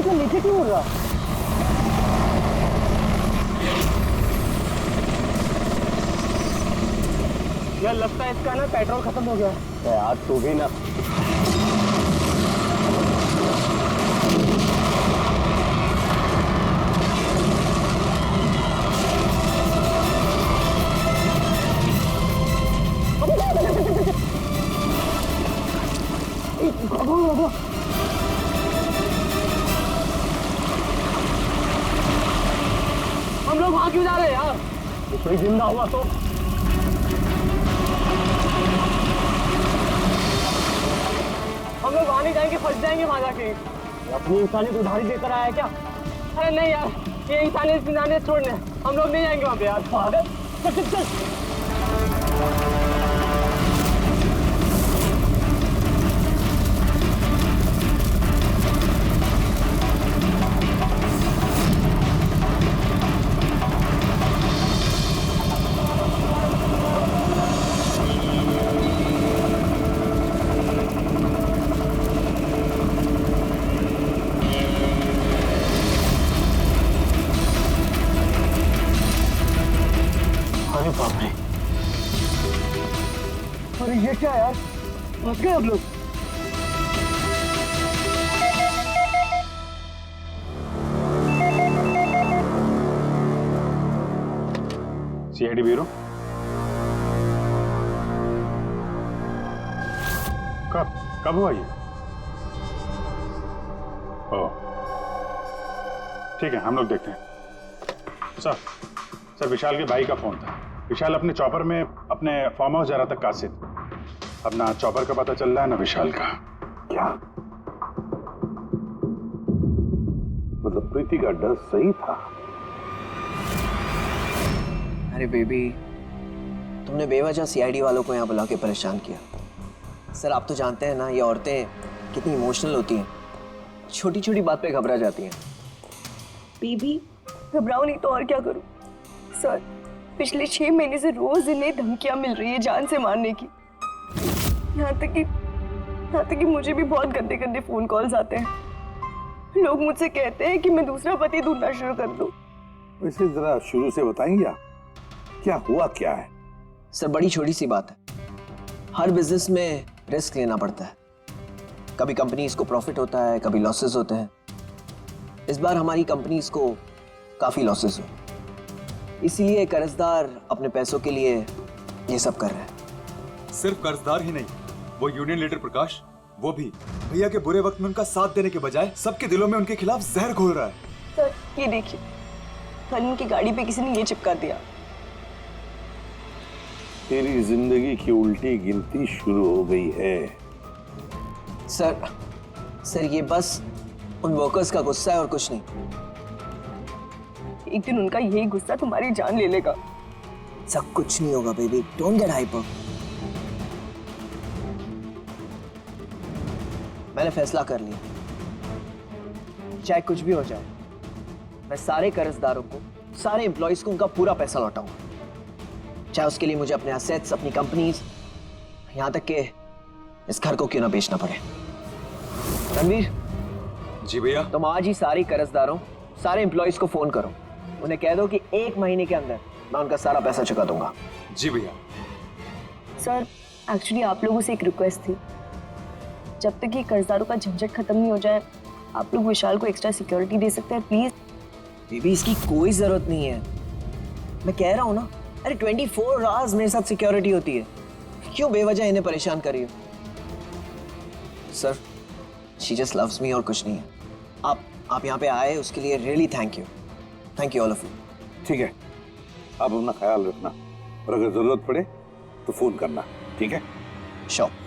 तो नीचे क्यों उड़ रहा? यार लगता है इसका ना पेट्रोल खत्म हो गया। यार तू भी ना। हम लोग वहां क्यों जा रहे हैं यार? कोई जिंदा हुआ तो हम लोग वहां नहीं जाएंगे, फंस जाएंगे वहां जाके। अपनी इंसानियत उधारी देकर आया क्या? अरे नहीं यार, ये इंसानियत छोड़ने हम लोग नहीं जाएंगे वहां पे यार। पागल, चल चल चल। अरे ये क्या यार, फंस गए हम लोग। सीआईडी ब्यूरो, कब हुआ ये? ओह ठीक है, हम लोग देखते हैं। सर विशाल के भाई का फोन था। विशाल अपने चॉपर में अपने फार्म हाउस जा रहा था कासिद। अब ना चॉपर का पता चल रहा है ना विशाल का। क्या मतलब प्रीति का डर सही था? अरे बेबी, तुमने बेवजह सीआईडी वालों को यहाँ बुला के परेशान किया। सर आप तो जानते हैं ना, ये औरतें कितनी इमोशनल होती हैं, छोटी छोटी बात पे घबरा जाती हैं। बेबी घबराओ नहीं तो और क्या करूं? सर पिछले 6 महीने से रोज इन्हें धमकियां मिल रही है जान से मारने की। यहाँ तक कि मुझे भी बहुत गंदे गंदे फोन कॉल्स आते हैं। लोग मुझसे कहते हैं कि मैं दूसरा पति ढूंढना शुरू कर दूं। वैसे जरा शुरू से बताएंगे क्या हुआ क्या है? सर बड़ी छोटी सी बात है, हर बिजनेस में रिस्क लेना पड़ता है। कभी कंपनीज को प्रॉफिट होता है, कभी लॉसेस होते हैं। इस बार हमारी कंपनीज को काफी लॉसेस हुए, इसीलिए कर्जदार अपने पैसों के लिए ये सब कर रहे हैं। सिर्फ कर्जदार ही नहीं, वो यूनियन लीडर प्रकाश, वो भी भैया के बुरे वक्त में उनका साथ देने के बजाय सबके दिलों में उनके खिलाफ जहर घोल रहा है। सर ये देखिए, कल उनकी गाड़ी पे किसी ने ये चिपका दिया। तेरी जिंदगी की उल्टी गिनती शुरू हो गई है। सर ये बस उन वर्कर्स का गुस्सा है और कुछ नहीं। एक दिन उनका यही गुस्सा तुम्हारी जान ले लेगा। सब कुछ नहीं होगा बेबी, डोंट गेट हाइपर। मैंने फैसला कर लिया, चाहे कुछ भी हो जाए, मैं सारे कर्जदारों को, सारे एम्प्लॉइज को उनका पूरा पैसा लौटाऊंगा, चाहे उसके लिए मुझे अपने असेट्स, अपनी कंपनीज, यहां तक कि इस घर को क्यों ना बेचना पड़े। रणवीर जी भैया। तुम आज ही सारे कर्जदारों, सारे एम्प्लॉइज को फोन करो, उन्हें कह दो कि 1 महीने के अंदर मैं उनका सारा पैसा चुका दूंगा। जी भैया। सर एक्चुअली आप लोगों से एक रिक्वेस्ट थी, जब तक ये कर्जदारों का झंझट खत्म नहीं हो जाए, आप लोग विशाल को एक्स्ट्रा सिक्योरिटी दे सकते हैं प्लीज। बेबी इसकी कोई जरूरत नहीं है, मैं कह रहा हूं ना। अरे 24 आवर्स मेरे साथ सिक्योरिटी होती है, क्यों बेवजह इन्हें परेशान कर रही हो? Sir she just loves me और कुछ नहीं है। आप यहाँ पे आए उसके लिए really thank you all of you. ठीक है, आप अपना ख्याल रखना और अगर जरूरत पड़े तो फोन करना, ठीक है? श्योर।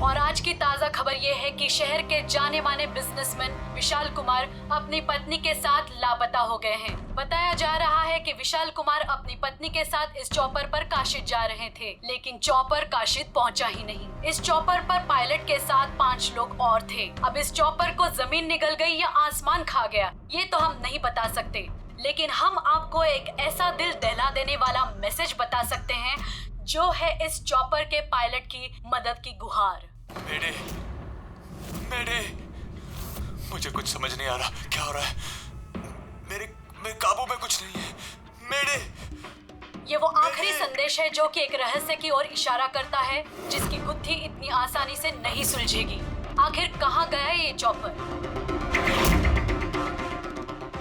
और आज की ताजा खबर ये है कि शहर के जाने माने बिजनेसमैन विशाल कुमार अपनी पत्नी के साथ लापता हो गए हैं। बताया जा रहा है कि विशाल कुमार अपनी पत्नी के साथ इस चॉपर पर काशिद जा रहे थे, लेकिन चॉपर काशिद पहुंचा ही नहीं। इस चॉपर पर पायलट के साथ 5 लोग और थे। अब इस चॉपर को जमीन निगल गई या आसमान खा गया, ये तो हम नहीं बता सकते, लेकिन हम आपको एक ऐसा दिल दहला देने वाला मैसेज बता सकते हैं, जो है इस चॉपर के पायलट की मदद की गुहार। मेरे मुझे कुछ समझ नहीं आ रहा क्या हो रहा है। मेरे मेरे काबू में कुछ नहीं है। मेरे ये वो आखिरी संदेश है जो कि एक रहस्य की ओर इशारा करता है, जिसकी गुत्थी इतनी आसानी से नहीं सुलझेगी। आखिर कहाँ गया ये चॉपर?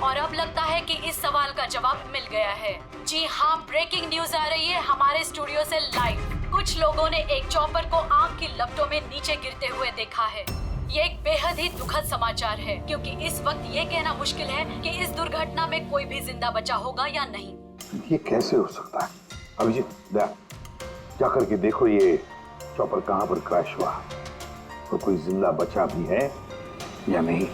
और अब लगता है कि इस सवाल का जवाब मिल गया है। जी हाँ, ब्रेकिंग न्यूज आ रही है हमारे स्टूडियो से लाइव। कुछ लोगों ने एक चॉपर को आग की लपटों में नीचे गिरते हुए देखा है। ये एक बेहद ही दुखद समाचार है, क्योंकि इस वक्त ये कहना मुश्किल है कि इस दुर्घटना में कोई भी जिंदा बचा होगा या नहीं। ये कैसे हो सकता है? अभिजीत, जा करके देखो ये चॉपर कहाँ पर क्रैश हुआ, तो कोई जिंदा बचा भी है या नहीं।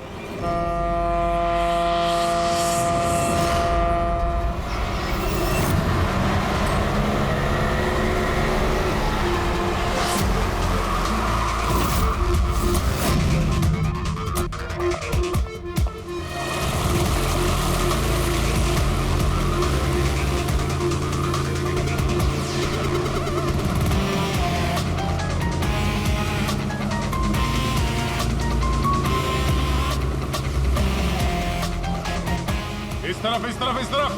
इस तरफ।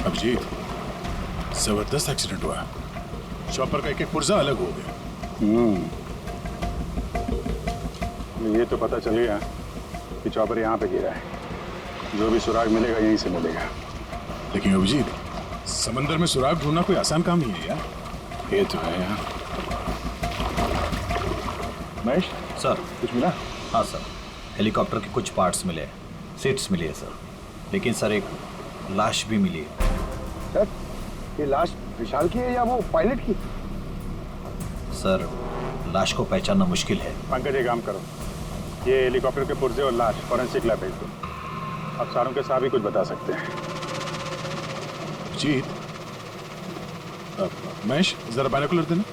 अभिजीत, जबरदस्त एक्सीडेंट हुआ। चॉपर का एक पुर्जा अलग हो गया। ये तो पता चल गया कि चॉपर यहाँ पे गिरा है। जो भी सुराग मिलेगा यहीं से मिलेगा। लेकिन अभिजीत, समंदर में सुराग ढूंढना कोई आसान काम नहीं है यार। ये तो है यार। महेश सर, कुछ मिला? हाँ सर, हेलीकॉप्टर के कुछ पार्ट्स मिले, सीट्स मिली है सर। लेकिन सर एक लाश भी मिली है। सर, ये लाश विशाल की है या वो पायलट की? सर, लाश को पहचानना मुश्किल है। पंकज, एक काम करो, ये हेलीकॉप्टर के पुर्जे और लाश फॉरेंसिक लैब भेज दो। अब सारों के साथ भी कुछ बता सकते हैं। जीत, महेश जरा बाइनोकुलर देना।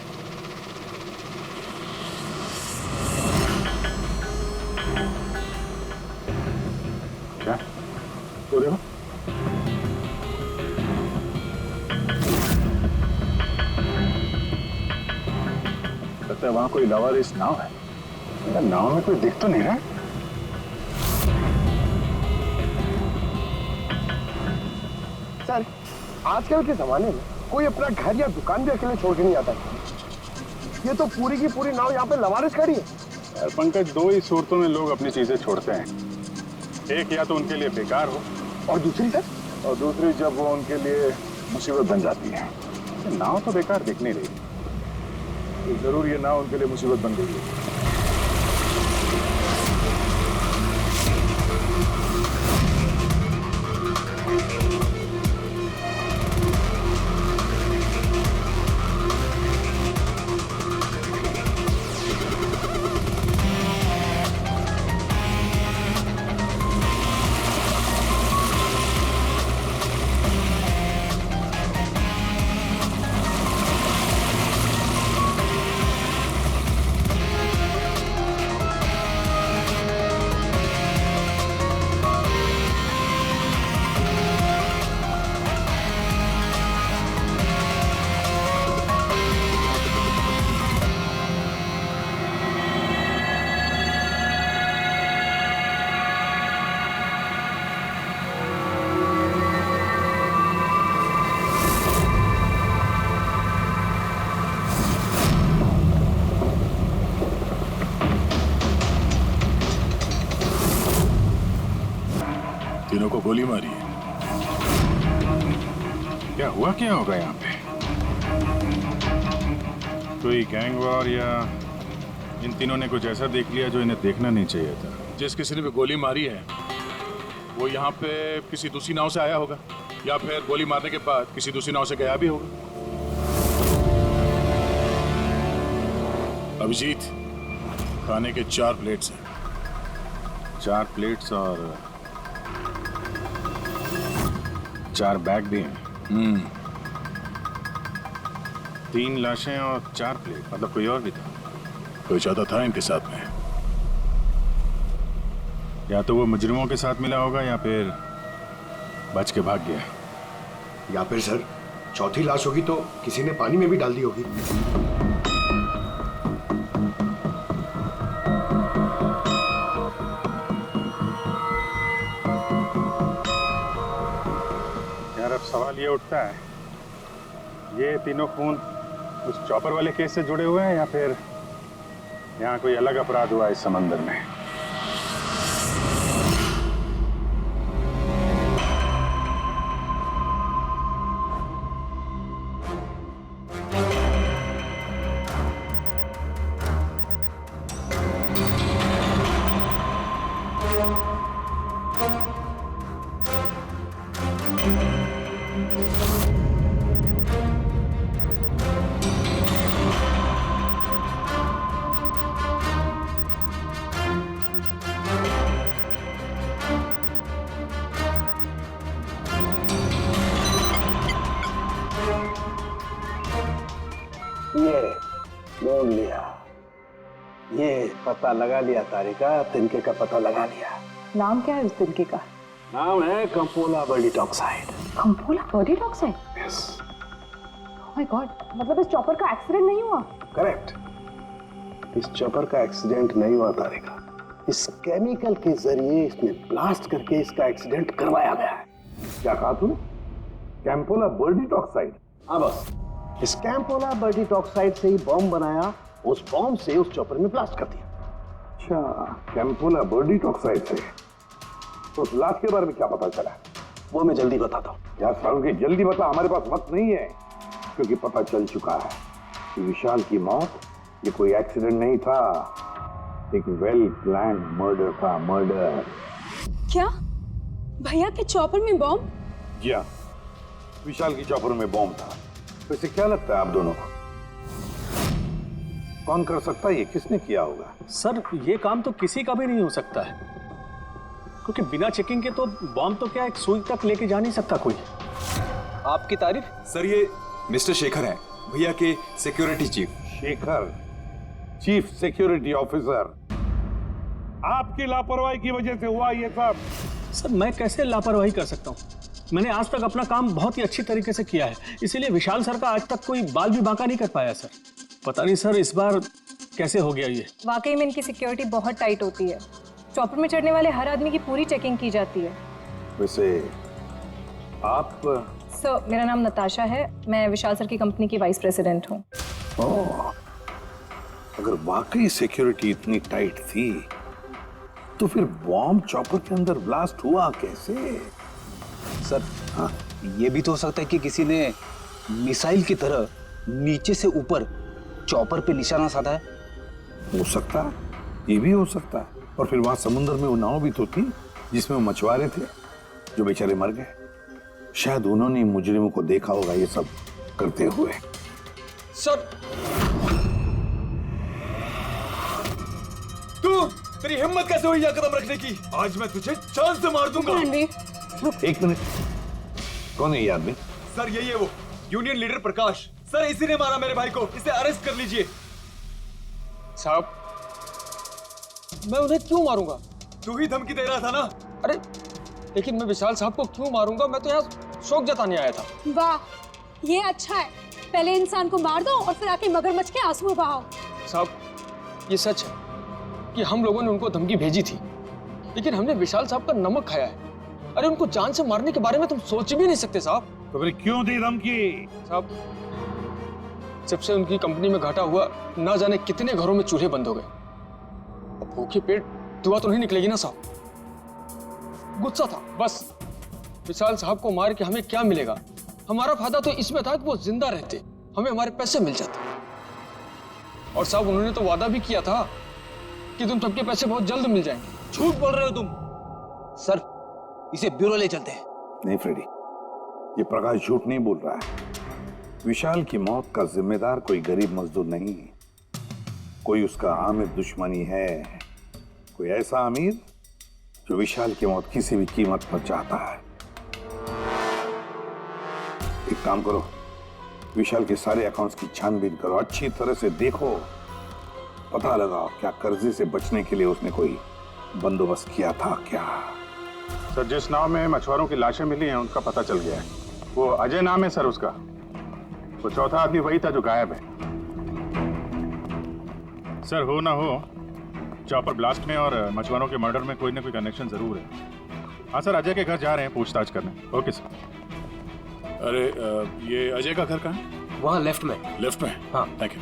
क्या तो देखो, लगता है वहां कोई लवारिस नाव है। नाव में कोई दिख तो नहीं रहा। सर, आजकल के जमाने में कोई अपना घर या दुकान भी अकेले छोड़ के नहीं आता। ये तो पूरी की पूरी नाव यहाँ पे लवारिस खड़ी है। यार पंकज, दो ही सूरतों में लोग अपनी चीजें छोड़ते हैं। एक या तो उनके लिए बेकार हो, और दूसरी सर, और दूसरी जब वो उनके लिए मुसीबत बन जाती है। नाव तो बेकार दिख नहीं रही, तो जरूर ये नाव उनके लिए मुसीबत बन गई है। तीनों को गोली मारी है। क्या हुआ, क्या होगा यहाँ पे? कोई गैंग वॉर या इन तीनों ने कुछ ऐसा देख लिया जो इन्हें देखना नहीं चाहिए था। जिस किसी ने भी गोली मारी है वो यहाँ पे किसी दूसरी नाव से आया होगा, या फिर गोली मारने के बाद किसी दूसरी नाव से गया भी होगा। अभिजीत, खाने के 4 प्लेट्स हैं। 4 प्लेट्स और 4 बैग भी हैं। 3 लाशें और 4 प्लेट, मतलब कोई और भी था? कोई ज्यादा था इनके साथ में? या तो वो मुजरिमों के साथ मिला होगा या फिर बच के भाग गया। या फिर सर चौथी लाश होगी तो किसी ने पानी में भी डाल दी होगी। यार अब सवाल ये उठता है, ये तीनों खून उस चॉपर वाले केस से जुड़े हुए हैं या फिर यहाँ कोई अलग अपराध हुआ इस समंदर में? ये ढूंढ लिया, ये पता लगा लिया तारिका, तिनके का पता लगा लिया। नाम क्या है उस तिनके का? नाम है कंपोला बर्डीटॉक्साइड। कंपोला बर्डीटॉक्साइड? यस। ओह माय गॉड, मतलब इस चॉपर का एक्सीडेंट नहीं हुआ? करेक्ट, इस चॉपर का एक्सीडेंट नहीं हुआ तारिका, इस केमिकल के जरिए इसने ब्लास्ट करके इसका एक्सीडेंट करवाया गया है। क्या कहा तूने? कैंपोला बर्डीटॉक्साइड? हाँ बस, इस कैंपोला बर्डीटॉक्साइड से ही बॉम्ब बनाया, उस बॉम्ब से उस चॉपर में ब्लास्ट कर दिया। अच्छा, कैंपोला बर्डीटॉक्साइड से। तो उस लाश के बारे में क्या पता चला? वो मैं जल्दी बताता हूँ। यार सारुण, जल्दी बता, हमारे पास वक्त नहीं है, क्योंकि पता चल चुका है कि विशाल की मौत ये कोई एक्सीडेंट नहीं था, एक वेल प्लान मर्डर था। मर्डर। क्या भैया के चॉपर में बॉम्ब? जी हाँ, विशाल की चॉपर में बॉम्ब था। वैसे क्या लगता है आप दोनों को, कौन कर सकता है? ये किसने किया होगा? सर ये काम तो किसी का भी नहीं हो सकता है, क्योंकि बिना चेकिंग के तो बॉम्ब तो क्या एक सुई तक लेके जा नहीं सकता कोई। आपकी तारीफ? सर ये मिस्टर शेखर हैं, भैया के security chief. Shekhar, chief security officer. आपकी लापरवाही की वजह से हुआ ये सब। सर मैं कैसे लापरवाही कर सकता हूँ? मैंने आज तक अपना काम बहुत ही अच्छी तरीके से किया है, इसीलिए विशाल सर का आज तक कोई बाल भी बांका नहीं कर पाया सर। पता नहीं सर इस बार कैसे हो गया ये। वाकई में इनकी सिक्योरिटी बहुत टाइट होती है। चॉपर में चढ़ने वाले हर आदमी की पूरी चेकिंग की जाती है। वैसे आप? सर मेरा नाम नताशा है, मैं विशाल सर की कंपनी की वाइस प्रेसिडेंट हूँ। ओह, अगर वाकई सिक्योरिटी इतनी टाइट थी तो फिर बॉम्ब चॉपर के अंदर ब्लास्ट हुआ कैसे? सर हाँ, ये भी तो हो सकता है कि किसी ने मिसाइल की तरह नीचे से ऊपर चॉपर पे निशाना साधा है। हो सकता है, ये भी हो सकता है। और फिर वहां समुद्र में वो नाव भी तो थी जिसमें वो मछुआरे थे जो बेचारे मर गए। शायद उन्होंने मुजरिमों को देखा होगा ये सब करते हुए। सर तेरी हिम्मत कैसे हुई यह कदम रखने की? आज मैं तुझे जान से मार दूंगा। एक मिनट, कौन है ये आदमी? सर यही है वो यूनियन लीडर प्रकाश। सर इसी ने मारा मेरे भाई को, इसे अरेस्ट कर लीजिए। साहब मैं उन्हें क्यों मारूंगा? तू ही धमकी दे रहा था ना? अरे लेकिन मैं विशाल साहब को क्यों मारूंगा? मैं तो यहाँ शोक जताने आया था। वाह, ये अच्छा है। पहले इंसान को मार दो और फिर आके मगरमच्छ के आंसू बहाओ। साहब ये सच है कि हम लोगों ने उनको धमकी भेजी थी, लेकिन हमने विशाल साहब का नमक खाया है। अरे उनको जान से मारने के बारे में तुम सोच भी नहीं सकते साहब। तो फिर क्यों दी धमकी? साहब जब से उनकी कंपनी में घाटा हुआ, ना जाने कितने घरों में चूल्हे बंद हो गए। अब भूखे पेट दुआ तो नहीं निकलेगी ना साहब। गुस्सा था बस। विशाल साहब को मार के हमें क्या मिलेगा? हमारा फायदा तो इसमें था कि वो जिंदा रहते, हमें हमारे पैसे मिल जाते। और साहब उन्होंने तो वादा भी किया था कि तुम सबके पैसे बहुत जल्द मिल जाएंगे। झूठ बोल रहे हो तुम। सर इसे ब्यूरो ले चलते हैं। नहीं फ्रेडी, ये प्रकाश झूठ नहीं बोल रहा है। विशाल की मौत का जिम्मेदार कोई गरीब मजदूर नहीं है, कोई उसका आमिर दुश्मनी है, कोई ऐसा आमिर जो विशाल की मौत किसी भी कीमत पर चाहता है। एक काम करो, विशाल के सारे अकाउंट्स की छानबीन करो, अच्छी तरह से देखो, पता लगाओ क्या कर्जे से बचने के लिए उसने कोई बंदोबस्त किया था क्या। सर, जिस नाव में मछुआरों की लाशें मिली हैं उनका पता चल गया है। वो अजय नाम है सर उसका। वो चौथा आदमी वही था जो गायब है। सर, हो ना हो, चॉपर ब्लास्ट में और मछुआरों के मर्डर में कोई ना कोई कनेक्शन जरूर है। हाँ सर, अजय के घर जा रहे हैं पूछताछ करने। Okay sir. अरे ये अजय का घर कहाँ है? वहाँ लेफ्ट में। लेफ्ट में? हाँ, थैंक यू।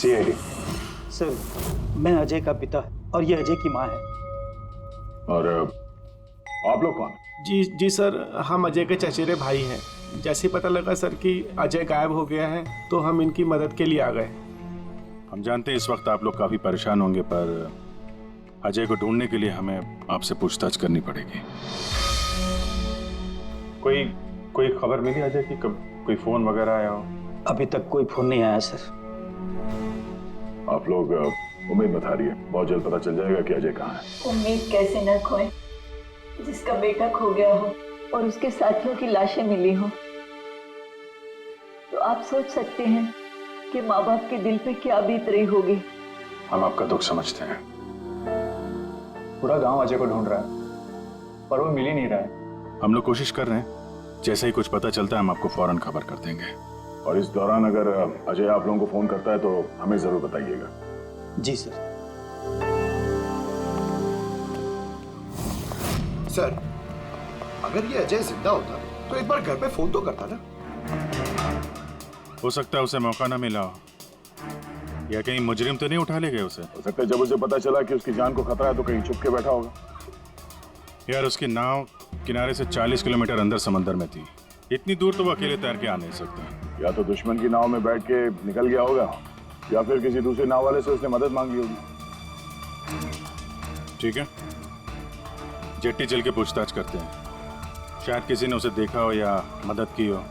सीआईडी। सर, मैं अजय का पिता और ये अजय की माँ है। और आप लोग कौन? जी सर, हम अजय के चचेरे भाई हैं। जैसे पता लगा सर कि अजय गायब हो गया है तो हम इनकी मदद के लिए आ गए। हम जानते हैं इस वक्त आप लोग काफी परेशान होंगे, पर अजय को ढूंढने के लिए हमें आपसे पूछताछ करनी पड़ेगी। कोई खबर मिली अजय की? कब कोई फोन वगैरह आया हो? अभी तक कोई फोन नहीं आया सर। आप लोग उम्मीद बता रही है, बहुत जल्द पता चल जाएगा कि अजय कहाँ है। उम्मीद कैसे न खोए, जिसका बेटा खो गया हो और उसके साथियों की लाशें मिली हो, तो आप सोच सकते हैं कि माँ बाप के दिल पे क्या बीत रही होगी। हम आपका दुख समझते हैं। पूरा गांव अजय को ढूंढ रहा है पर वो मिल ही नहीं रहा है। हम लोग कोशिश कर रहे हैं, जैसे ही कुछ पता चलता है हम आपको फौरन खबर कर देंगे। और इस दौरान अगर अजय आप लोगों को फोन करता है तो हमें जरूर बताइएगा। जी सर। सर, अगर ये अजय जिंदा होता तो एक बार घर पे फोन तो करता ना। हो सकता है उसे मौका ना मिला हो, या कहीं मुजरिम तो नहीं उठा ले गए उसे। हो सकता है जब उसे पता चला कि उसकी जान को खतरा है तो कहीं छुप के बैठा होगा। यार, उसकी नाव किनारे से 40 किलोमीटर अंदर समंदर में थी। इतनी दूर तो वो अकेले तैर के आ नहीं सकता। या तो दुश्मन की नाव में बैठ के निकल गया होगा, या फिर किसी दूसरे नाव वाले से उसने मदद मांग ली होगी। ठीक है, जेट्टी चल के पूछताछ करते हैं। शायद किसी ने उसे देखा हो या मदद की हो।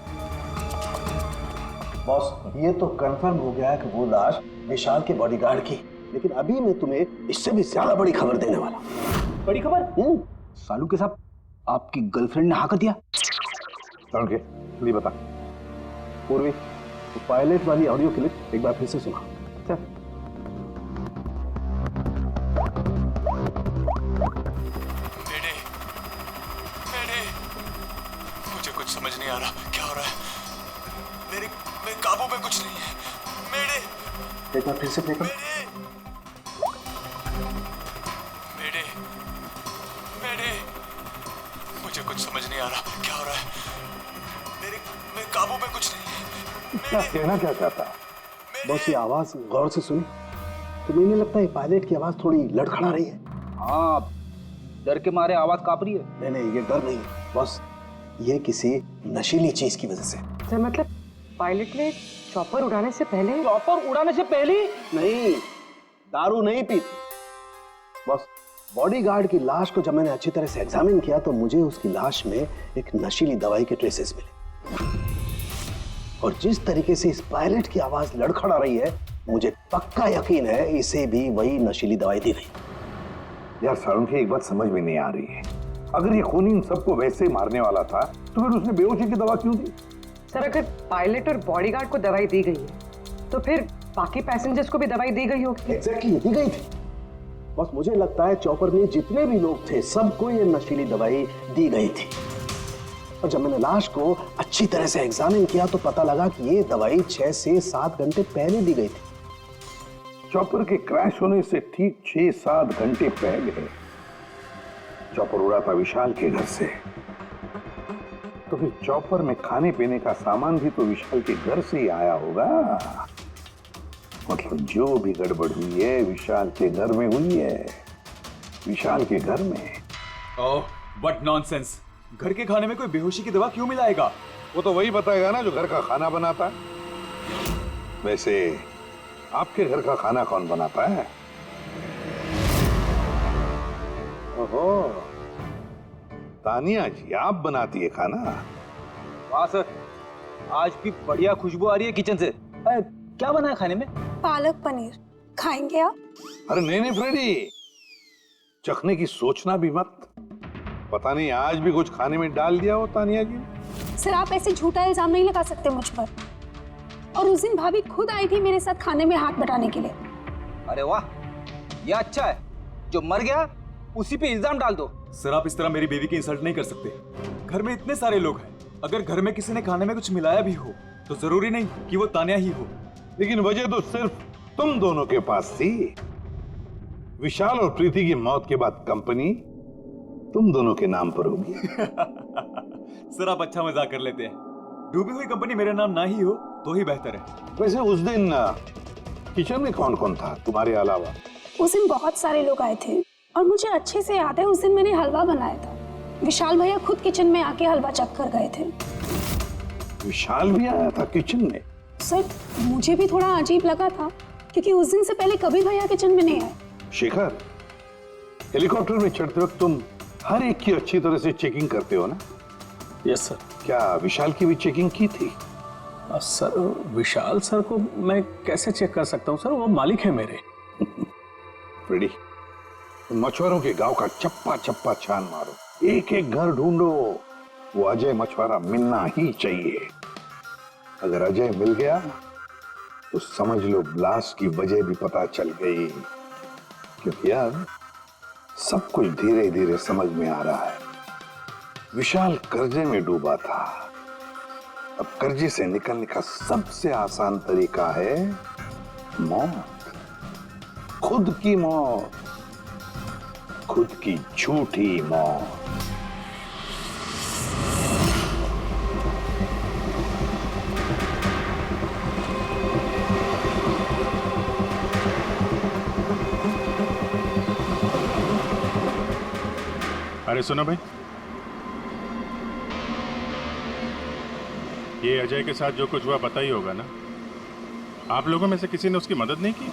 बॉस, ये तो कंफर्म हो गया है कि वो लाश विशाल के बॉडीगार्ड की, लेकिन अभी मैं तुम्हें इससे भी ज्यादा बड़ी खबर देने वाला। बड़ी खबर? सालू के साथ आपकी गर्लफ्रेंड ने हाँ कर दिया? नहीं बता। पूर्वी, तो पायलट वाली ऑडियो क्लिप एक बार फिर से सुना। मुझे कुछ समझ नहीं आ रहा, क्या हो रहा है? मेरे काबू में कुछ नहीं है। मेरे एक बार फिर से प्ले कर। मुझे कुछ समझ नहीं आ रहा, क्या हो रहा है? मेरे काबू में कुछ नहीं है। क्या कहना क्या चाहता है? बस ये आवाज गौर से सुनी तो मुझे लगता है पायलट की आवाज थोड़ी लड़खड़ा रही है। हाँ, डर के मारे आवाज कांप रही है। नहीं, ये डर नहीं है बस, ये किसी नशीली चीज की वजह से। सर, मतलब पायलट ने चॉपर उड़ाने से पहले? चॉपर उड़ाने से पहले? नहीं, दारू नहीं पीती। बस बॉडीगार्ड की लाश को जब मैंने अच्छी तरह से एग्जामिन किया तो मुझे उसकी लाश में एक नशीली दवाई के ट्रेसेस मिले। और जिस तरीके से इस पायलट की आवाज लड़खड़ा रही है, मुझे पक्का यकीन है इसे भी वही नशीली दवाई दी गई। यार सारुंखी, एक बात समझ में नहीं आ रही है। अगर ये खूनी इन सबको वैसे ही मारने वाला था तो फिर उसने बेहोशी की दवा क्यों दी? सर, अगर पायलट और बॉडीगार्ड को दवाई दी गई है तो फिर बाकी पैसेंजर्स को भी दवाई दी गई होगी। एग्जैक्टली, दी गई थी। बस मुझे लगता है चॉपर में जितने भी लोग थे सबको ये नशीली दवाई दी गई थी। और जब मैंने लाश को अच्छी तरह से एग्जामिन किया तो पता लगा कि ये दवाई 6 से 7 घंटे पहले दी गई थी। चॉपर के क्रैश होने से ठीक 6-7 घंटे पहले चॉपर उड़ा था विशाल के घर से। तो फिर चॉपर में खाने पीने का सामान भी तो विशाल के घर से ही आया होगा। मतलब जो भी गड़बड़ हुई है विशाल के घर में हुई है, विशाल के घर में। ओह, व्हाट नॉनसेंस। घर के खाने में कोई बेहोशी की दवा क्यों मिलाएगा? वो तो वही बताएगा ना जो घर का खाना बनाता है। वैसे आपके घर का खाना कौन बनाता है? ओहो, तानिया जी आप बनाती है खाना? वाह सर, आज भी बढ़िया खुशबू आ रही है किचन से। क्या बना है खाने में? पालक पनीर खाएंगे आप? अरे नहीं नहीं फ्रेडी, चखने की सोचना भी मत। पता नहीं आज भी कुछ खाने में डाल दिया हो तानिया जी। सर आप ऐसे झूठा इल्जाम नहीं लगा सकते मुझ पर। और उस दिन भाभी खुद आई थी मेरे साथ खाने में हाथ बटाने के लिए। अरे वाह, ये अच्छा है, जो मर गया उसी पे इल्जाम डाल दो। सर आप इस तरह मेरी बेबी की इंसल्ट नहीं कर सकते। घर में इतने सारे लोग हैं, अगर घर में किसी ने खाने में कुछ मिलाया भी हो तो जरूरी नहीं कि वो तानिया ही हो। लेकिन वजह तो सिर्फ तुम दोनों के पास थी। विशाल और प्रीति की मौत के बाद कंपनी तुम दोनों के नाम पर होगी। सर आप अच्छा मजाक कर लेते हैं। डूबी हुई कंपनी मेरे नाम ना ही हो तो ही बेहतर है। वैसे उस दिन किचन में कौन कौन था तुम्हारे अलावा? उस दिन बहुत सारे लोग आए थे और मुझे अच्छे से याद है उस दिन मैंने हलवा बनाया था। विशाल भैया खुद किचन में आके हलवा चख कर गए थे। विशाल भी आया था किचन में? सर मुझे भी थोड़ा अजीब लगा था क्योंकि उस दिन से पहले कभी भैया किचन में नहीं आए। शेखर, हेलीकॉप्टर में चढ़ते वक्त तुम हर एक की अच्छी तरह से चेकिंग करते हो ना? Yes sir. क्या विशाल की भी चेकिंग की थी? सर विशाल सर को मैं कैसे चेक कर सकता हूँ सर, वो मालिक है मेरे। फ्रेडी, मछुआरों के गांव का चप्पा चप्पा छान मारो, एक एक घर ढूंढो। वो अजय मछुआरा मिलना ही चाहिए। अगर अजय मिल गया तो समझ लो ब्लास्ट की वजह भी पता चल गई। क्योंकि अब सब कुछ धीरे धीरे समझ में आ रहा है। विशाल कर्जे में डूबा था, अब कर्जे से निकलने का सबसे आसान तरीका है मौत, खुद की मौत, खुद की झूठी मौत। अरे सुनो भाई, ये अजय के साथ जो कुछ हुआ पता ही होगा ना? आप लोगों में से किसी ने उसकी मदद नहीं की?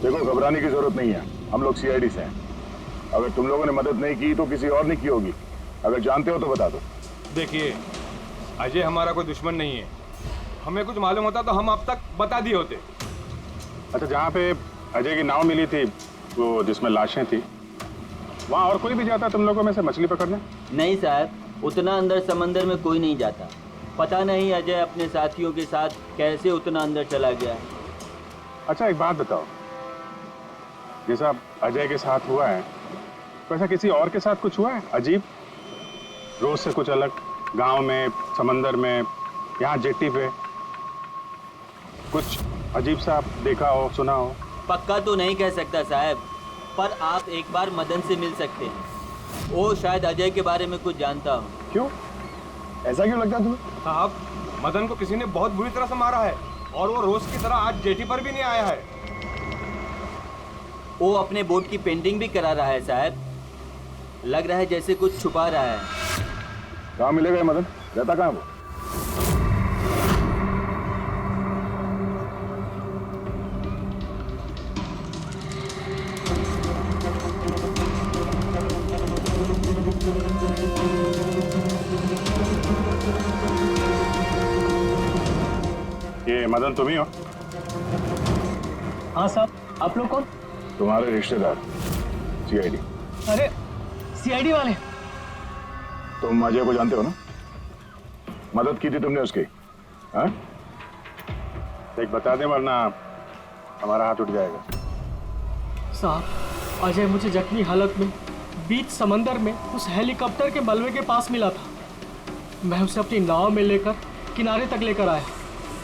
देखो घबराने की जरूरत नहीं है, हम लोग सीआईडी से हैं। अगर तुम लोगों ने मदद नहीं की तो किसी और ने की होगी। अगर जानते हो तो बता दो। देखिए, अजय हमारा कोई दुश्मन नहीं है। हमें कुछ मालूम होता तो हम अब तक बता दिए होते। अच्छा, जहाँ पे अजय की नाव मिली थी, वो जिसमें लाशें थी, वहाँ और कोई भी जाता तुम लोगों में से मछली पकड़ने? नहीं साहब, उतना अंदर समंदर में कोई नहीं जाता। पता नहीं अजय अपने साथियों के साथ कैसे उतना अंदर चला गया। अच्छा एक बात बताओ, जैसा अजय के साथ हुआ है वैसा किसी और के साथ कुछ हुआ है अजीब, रोज से कुछ अलग? गांव में, समंदर में, यहाँ जेट्टी पे कुछ अजीब सा देखा हो, सुना हो? पक्का तो नहीं कह सकता साहब, पर आप एक बार मदन से मिल सकते हैं। वो शायद अजय के बारे में कुछ जानता हो। क्यों? ऐसा क्यों लगता है तुम्हें? साहब, मदन को किसी ने बहुत बुरी तरह से मारा है और वो रोज की तरह आज जेटी पर भी नहीं आया है। वो अपने बोट की पेंटिंग भी करा रहा है साहब। लग रहा है जैसे कुछ छुपा रहा है। कहाँ मिलेगा मदन? रहता कहाँ वो? ये मदन तुम ही हो? हाँ साहब, आप लोग कौन? तुम्हारे रिश्तेदार, सीआईडी। अरे सीआईडी वाले? तुम अजय को जानते हो ना? मदद की थी तुमने उसकी, हाँ? एक बता दे वरना हमारा हाथ उठ जाएगा। साहब, अजय मुझे जख्मी हालत में बीच समंदर में उस हेलीकॉप्टर के मलबे के पास मिला था। मैं उसे अपनी नाव में लेकर किनारे तक लेकर आया।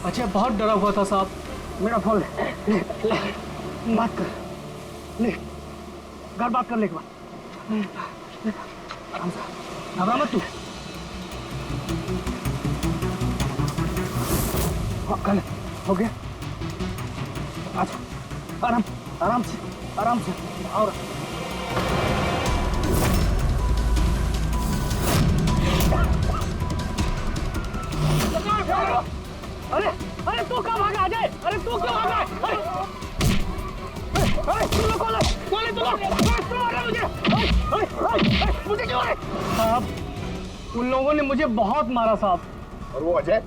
अजय बहुत डरा हुआ था साहब। मेरा फोन ले, बात कर ले, घर बात कर ले एक बार। आराम से, घबरा मत तू। कल हो गया। अच्छा आराम आराम से आओ। अरे अरे तू कहाँ भागा अजय? अरे तू क्यों भागा? अरे तू लोग कौन है? तू लोग क्यों मार रहे मुझे? मुझे क्यों मारे? साहब उन लोगों ने मुझे बहुत मारा साहब। और वो अजय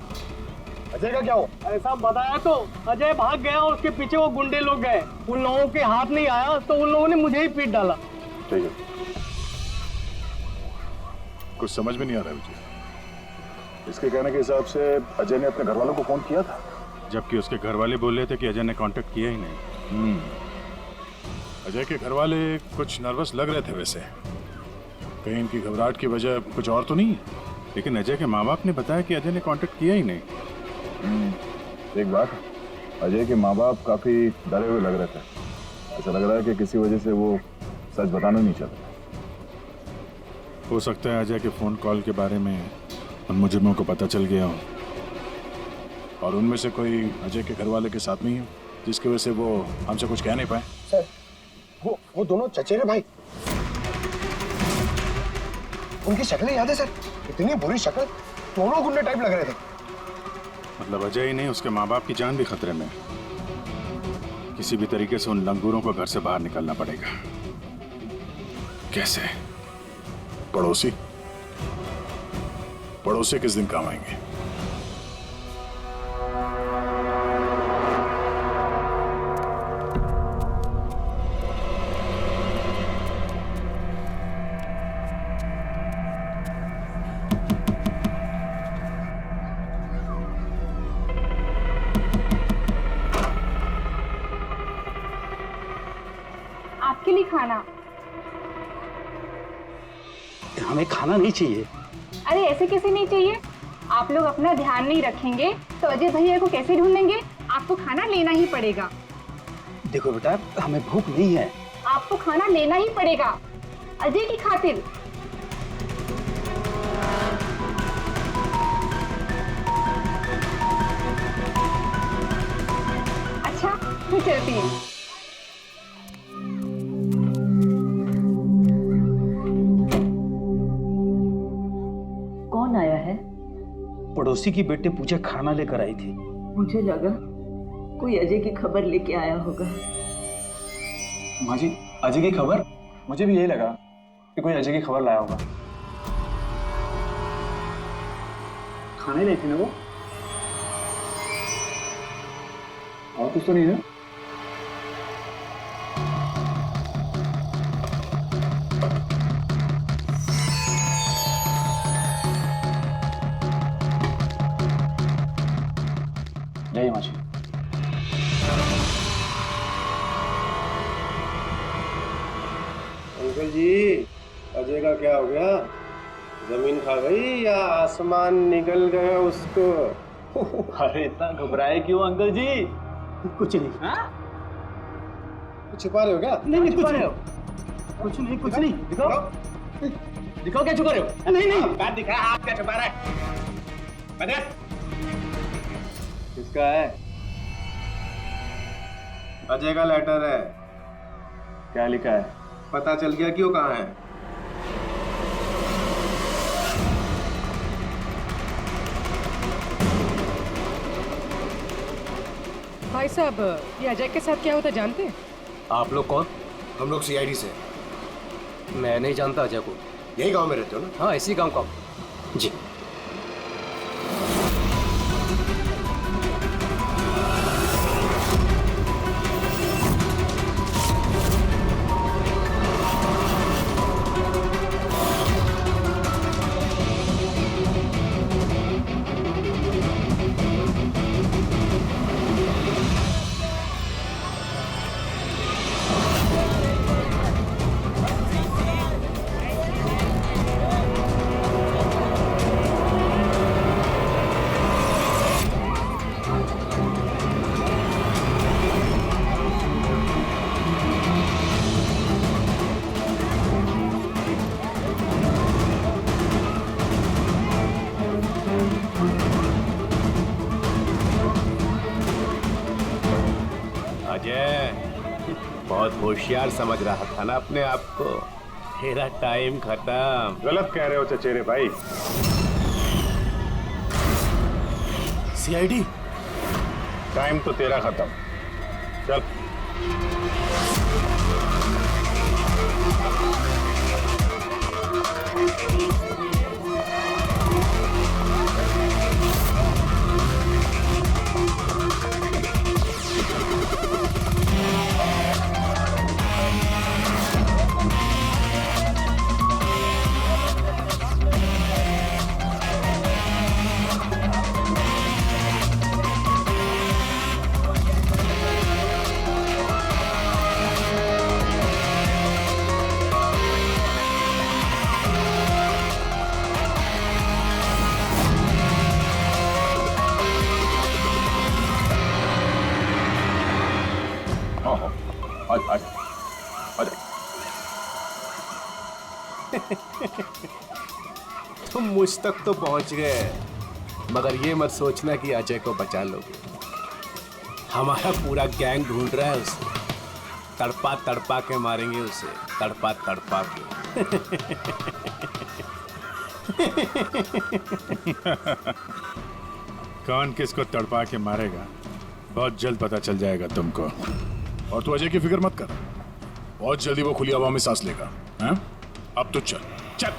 का क्या हो? अरे साहब बताया तो, अजय भाग गया और उसके पीछे वो गुंडे लोग गए। उन लोगों के हाथ नहीं आया तो उन लोगों ने मुझे ही पीट डाला। ठीक है, कुछ समझ में नहीं आ रहा है मुझे। इसके कहने के हिसाब से अजय ने अपने घर वालों को फोन किया था, जबकि उसके घर वाले बोल रहे थे कि अजय ने कांटेक्ट किया ही नहीं। अजय के घर वाले कुछ नर्वस लग रहे थे वैसे। कहीं इनकी घबराहट की वजह कुछ और तो नहीं है? लेकिन अजय के माँ बाप ने बताया कि अजय ने कांटेक्ट किया ही नहीं। एक बात, अजय के माँ बाप काफी डरे हुए लग रहे थे। ऐसा लग रहा है कि किसी वजह से वो सच बताना नहीं चाहते। हो सकता है अजय के फोन कॉल के बारे में उन मुजरिमों को पता चल गया हो और उनमें से कोई अजय के घर वाले के साथ नहीं है, जिसकी वजह से वो हमसे कुछ कह नहीं पाए। सर वो दोनों चचेरे भाई, उनकी शक्लें याद है सर? इतनी बुरी शक्ल, दोनों गुंडे टाइप लग रहे थे। मतलब अजय ही नहीं, उसके माँ बाप की जान भी खतरे में। किसी भी तरीके से उन लंगूरों को घर से बाहर निकालना पड़ेगा। कैसे? पड़ोसी किस दिन काम आएंगे? आपके लिए खाना। हमें खाना नहीं चाहिए। अरे ऐसे कैसे नहीं चाहिए? आप लोग अपना ध्यान नहीं रखेंगे तो अजय भैया को कैसे ढूंढेंगे? आपको खाना लेना ही पड़ेगा। देखो बेटा, हमें भूख नहीं है। आपको खाना लेना ही पड़ेगा अजय की खातिर। अच्छा मैं चलती हूँ। कौन आया है? पड़ोसी की बेटे पूजा खाना लेकर आई थी। मुझे लगा कोई अजय की खबर लेके आया होगा। माँ जी, अजय की खबर? मुझे भी यही लगा कि कोई अजय की खबर लाया होगा। खाने लाई थी ना वो? और कुछ तो नहीं है? जय माँ जी। अंकल जी, अजय का क्या हो गया? जमीन खा गई या आसमान निकल गया उसको? अरे इतना घबराए क्यों अंकल जी? कुछ नहीं। हाँ? कुछ छिपा रहे हो क्या? नहीं छुपा रहे हो? कुछ नहीं। दिखाओ क्या छुपा रहे हो? नहीं बात दिखा, आप क्या छुपा रहे हैं? किसका है? अजय का लेटर है। क्या लिखा है? पता चल गया कि वो कहाँ है? भाई साहब, ये अजय के साथ क्या होता जानते हैं? आप लोग कौन? हम लोग सीआईडी से। मैं नहीं जानता अजय को। यही गांव में रहते हो ना? हाँ, इसी गांव का। जी। बहुत होशियार समझ रहा था ना अपने आप को। तेरा टाइम खत्म। गलत कह रहे हो चचेरे भाई। सीआईडी, टाइम तो तेरा खत्म। चल। तुम मुझ तक तो पहुंच गए, मगर ये मत सोचना कि अजय को बचा लोगे। हमारा पूरा गैंग ढूंढ रहा है उसे। तड़पा तड़पा के मारेंगे उसे, तड़पा तड़पा के। कौन किसको तड़पा के मारेगा बहुत जल्द पता चल जाएगा तुमको। और तू अजय की फिक्र मत कर, बहुत जल्दी वो खुली हवा में सांस लेगा। हाँ? अब तो चल चल।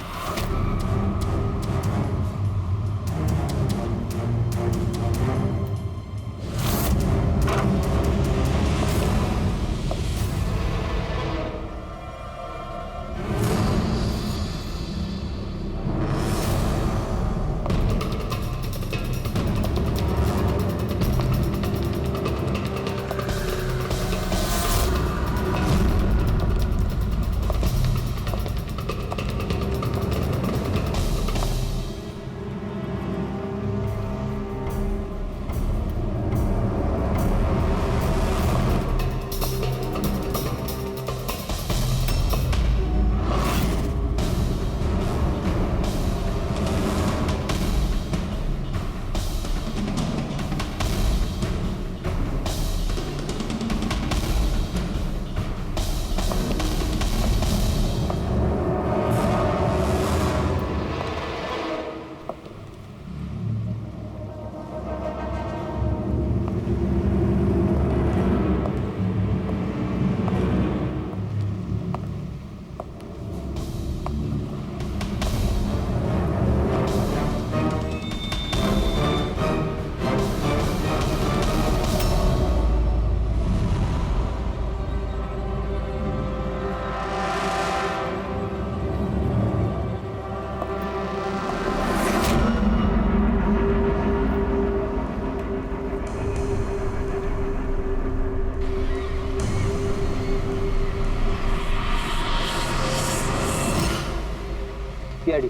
सीआईडी,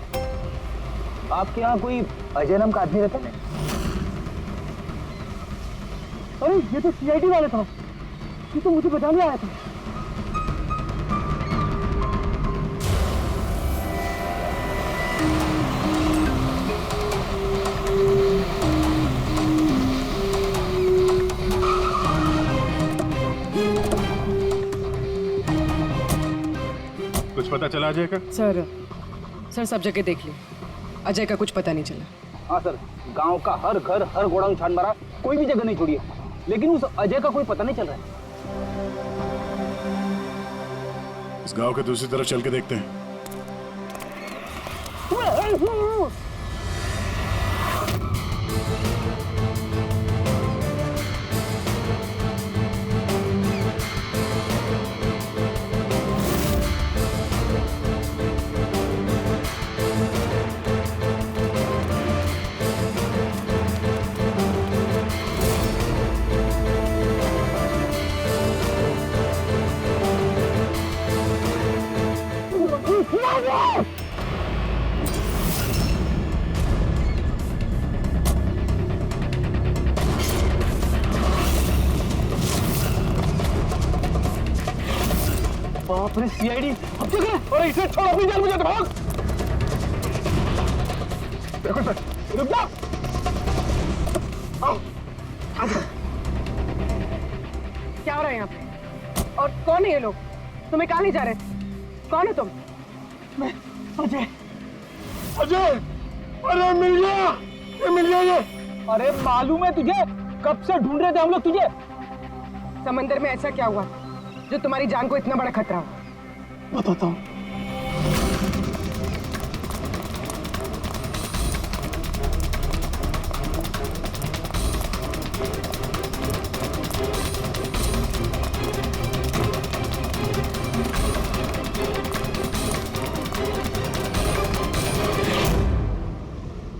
आपके यहाँ कोई अजय नाम का आदमी रहता है? अरे ये तो सीआईडी वाला था, ये तो मुझे बचाने आया था। कुछ पता चला अजय का? सर सब जगह देख ली, अजय का कुछ पता नहीं चला। हाँ सर, गांव का हर घर हर गोडाउन छान मारा, कोई भी जगह नहीं छोड़ी है, लेकिन उस अजय का कोई पता नहीं चल रहा है। इस गांव के दूसरी तरफ चल के देखते हैं। बाप रे सीआईडी, अब क्या करें? अरे इसे छोड़, अपनी जान बचा, भाग। देखो सर, रुक जा। आओ, आजा। क्या हो रहा है यहाँ पे? और कौन है ये लोग? तुम्हें कहाँ ले जा रहे थे? कौन हो तुम? मैं अजय। अजय, अरे मिल गया, ये मिल गया ये। अरे मालूम है तुझे, कब से ढूंढ रहे थे हम लोग तुझे। समंदर में ऐसा क्या हुआ जो तुम्हारी जान को इतना बड़ा खतरा हो? बताता हूँ।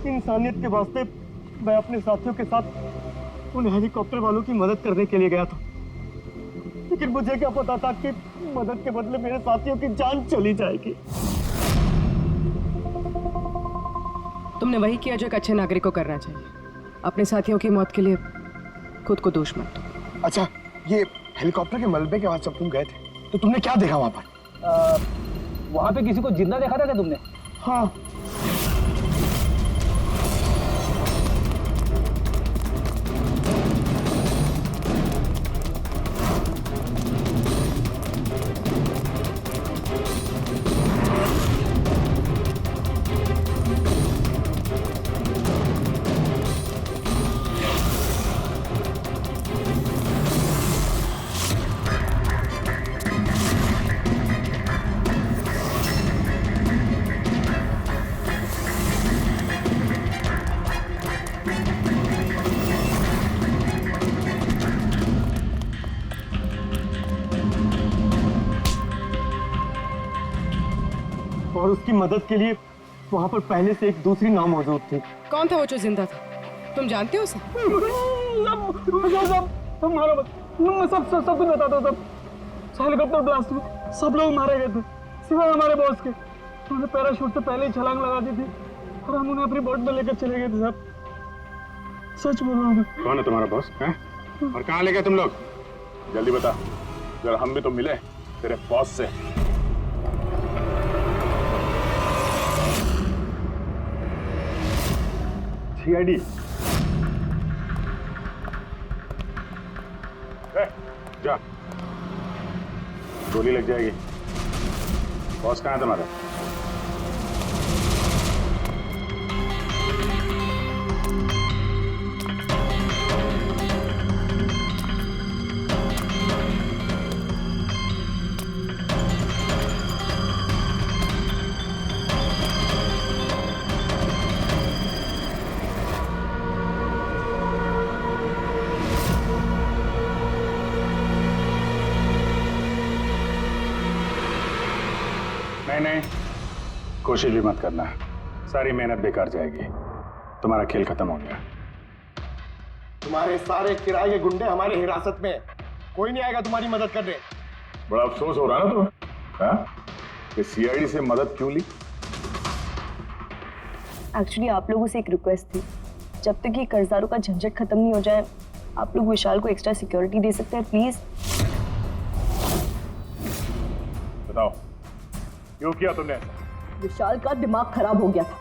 इंसानियत के वास्ते मैं अपने साथियों के साथ उन हेलीकॉप्टर वालों की मदद करने के लिए गया था, लेकिन मुझे क्या पता था कि मदद के बदले मेरे साथियों की जान चली जाएगी। तुमने वही किया जो एक अच्छे नागरिक को करना चाहिए। अपने साथियों की मौत के लिए खुद को दोष मत दो। अच्छा, ये हेलीकॉप्टर के मलबे के बाद जब तुम गए थे तो तुमने क्या देखा वहां पर? वहां पे किसी को जिंदा देखा था क्या तुमने? हाँ। और उसकी मदद के लिए वहां पर पहले से एक दूसरी नाव मौजूद थी। कौन था वो जो जिंदा था? तुम जानते हो उसे? सब कुछ बताता हूँ। सब हेलीकॉप्टर ब्लास्ट में सब लोग मारे गए थे सिवाय हमारे बॉस के। उन्होंने पैराशूट से पहले ही छलांग लगा दी थी और हम उन्हें अपनी बोट में लेकर चले गए थे। साहब सच बोल रहा हूँ। कौन है तुम्हारा बॉस है? और कहाँ ले गए तुम लोग? जल्दी बता, जरा हम भी तो मिले तेरे बॉस से। सीआईडी जा, गोली लग जाएगी। बॉस कहाँ है तुम्हारा? नहीं, कोशिश भी मत करना, सारी मेहनत बेकार जाएगी। तुम्हारा खेल खत्म हो गया। तुम्हारे सारे किराए के गुंडे हमारे हिरासत में हैं। कोई नहीं आएगा तुम्हारी मदद करने। बड़ा अफसोस हो रहा है ना तुम्हें कि सीआईडी से मदद क्यों ली? एक्चुअली आप लोगों से एक रिक्वेस्ट थी, जब तक ये कर्जदारों का झंझट खत्म नहीं हो जाए आप लोग विशाल को एक्स्ट्रा सिक्योरिटी दे सकते हैं प्लीज। बताओ क्यों किया तुमने ऐसा? विशाल का दिमाग खराब हो गया था।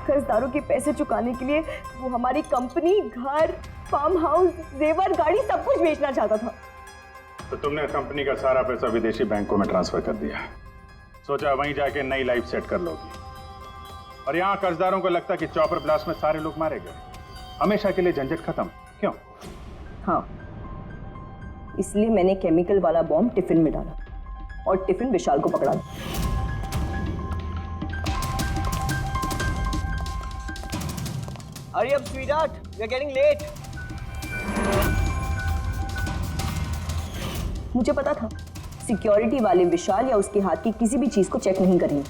कर्जदारों के पैसे चुकाने के लिए वो हमारी कंपनी, घर, फार्म हाउस, जेवर, गाड़ी सब कुछ बेचना चाहता था। तो तुमने कंपनी का सारा पैसा विदेशी बैंकों में ट्रांसफर कर दिया, सोचा वहीं जाके नई लाइफ सेट कर लोगी। और यहाँ कर्जदारों को लगता कि चॉपर ब्लास्ट में सारे लोग मारे गए, हमेशा के लिए झंझट खत्म। क्यों? हाँ, इसलिए मैंने केमिकल वाला बॉम्ब टिफिन में डाला और टिफिन विशाल को पकड़ा दिया। Hurry up, sweetheart. We're getting late. मुझे पता था सिक्योरिटी वाले विशाल या उसके हाथ की किसी भी चीज को चेक नहीं करेंगे।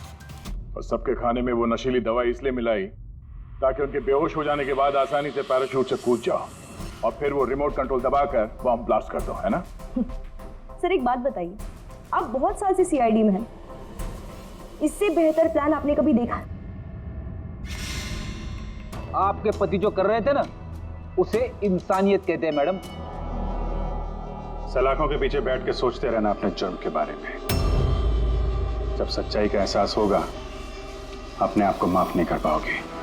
और सबके खाने में वो नशीली दवाई इसलिए मिलाई ताकि उनके बेहोश हो जाने के बाद आसानी से पैराशूट से कूद जाओ और फिर वो रिमोट कंट्रोल दबाकर बॉम्ब ब्लास्ट कर दो, है ना? सर एक बात बताइए, आप बहुत साल से सीआईडी में हैं, इससे बेहतर प्लान आपने कभी देखा? आपके पति जो कर रहे थे ना, उसे इंसानियत कहते हैं मैडम। सलाखों के पीछे बैठ के सोचते रहना अपने जुर्म के बारे में। जब सच्चाई का एहसास होगा अपने आप को माफ नहीं कर पाओगे।